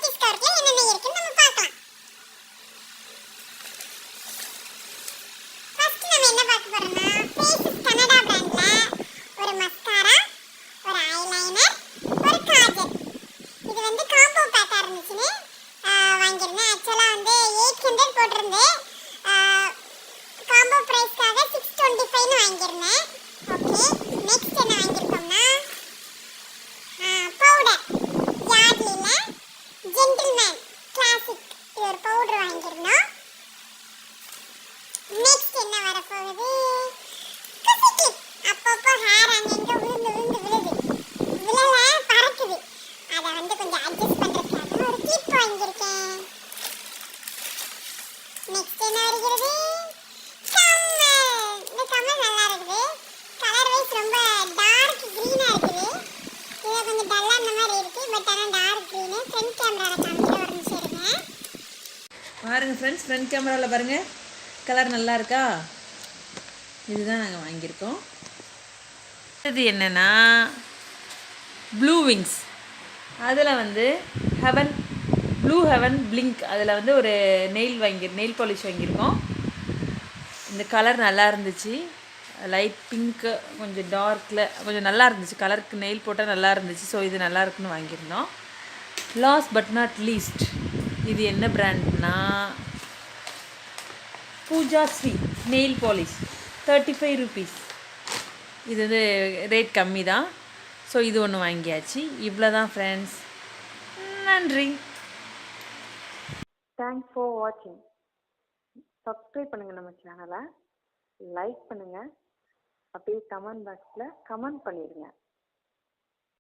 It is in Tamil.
rupees கவர்ல என்னென்ன இருக்குன்னு நம்ம பார்க்கலாம். ஃபர்ஸ்ட் நம்ம என்ன பார்க்க போறோம்னா ஃபேஸஸ் கனடா பிராண்ட்ல ஒரு மஸ்காரா, ஒரு ஐலைனர், ஒரு காஜல். இது வந்து காம்போ பேக்கா இருந்துச்சுன்னு வாங்கியிருந்தேன். ஆக்சுவலா வந்து 800 போட்டிருந்தேன். காம்போ பிரைஸ்க்காக 625 வாங்கியிருந்தேன். ஓகே, நெக்ஸ்ட் என்ன வாங்கியிருக்கோம்னா பவுடர் யார்ட்லில ஜென்டில்மேன் கிளாசிக் இது ஒரு பவுடர் வாங்கியிருந்தோம். நெக்ஸ்ட் என்ன வரப்போகுது குசி கிளிப். அப்பப்போ ஹேர் அங்கங்க விழுந்து விழுது, விழல பறக்குது. அதை வந்து கொஞ்சம் அட்ஜஸ்ட் பண்ணுறதுக்காக ஒரு கிளிப் வாங்கியிருக்கேன். நெக்ஸ்ட் என்ன வருகிறது கம்மல். இந்த கம்மல் நல்லா இருக்குது. கலர் வைஸ் ரொம்ப டார்க் க்ரீனாக இருக்குது. இதை கொஞ்சம் டல்லாக இந்த மாதிரி இருக்குது, பட் ஆனால் டார்க் க்ரீனு. ஃப்ரண்ட் கேமராவில் காமிக்கிற ஒரு நிமிஷம் இருங்க. பாருங்கள் ஃப்ரெண்ட்ஸ், ஃப்ரண்ட் கேமராவில் பாருங்கள், கலர் நல்லா இருக்கா? இதுதான் நாங்கள் வாங்கியிருக்கோம். இது என்னென்னா ப்ளூ விங்ஸ். அதில் வந்து ஹெவன் ப்ளூ ஹெவன் பிளிங்க். அதில் வந்து ஒரு நெயில் பாலிஷ் வாங்கியிருக்கோம். இந்த கலர் நல்லா இருந்துச்சு. லைட் பிங்க்கு, கொஞ்சம் டார்க்கில் கொஞ்சம் நல்லா இருந்துச்சு. கலருக்கு நெயில் போட்டால் நல்லா இருந்துச்சு. ஸோ இது நல்லா இருக்குன்னு வாங்கியிருந்தோம். லாஸ்ட் பட் நாட் லீஸ்ட், இது என்ன பிராண்ட்னா Pooja Shri nail polish, 35 rupees. இது வந்து ரேட் கம்மி தான். ஸோ இது ஒன்று வாங்கியாச்சு. இவ்வளோ தான் ஃப்ரெண்ட்ஸ். நன்றி. தேங்க்ஸ் ஃபார் வாட்சிங். சப்ஸ்கிரைப் பண்ணுங்கள் நம்ம சேனலை, லைக் பண்ணுங்கள், அப்படியே கமெண்ட் பாக்ஸில் கமெண்ட் பண்ணிடுங்க.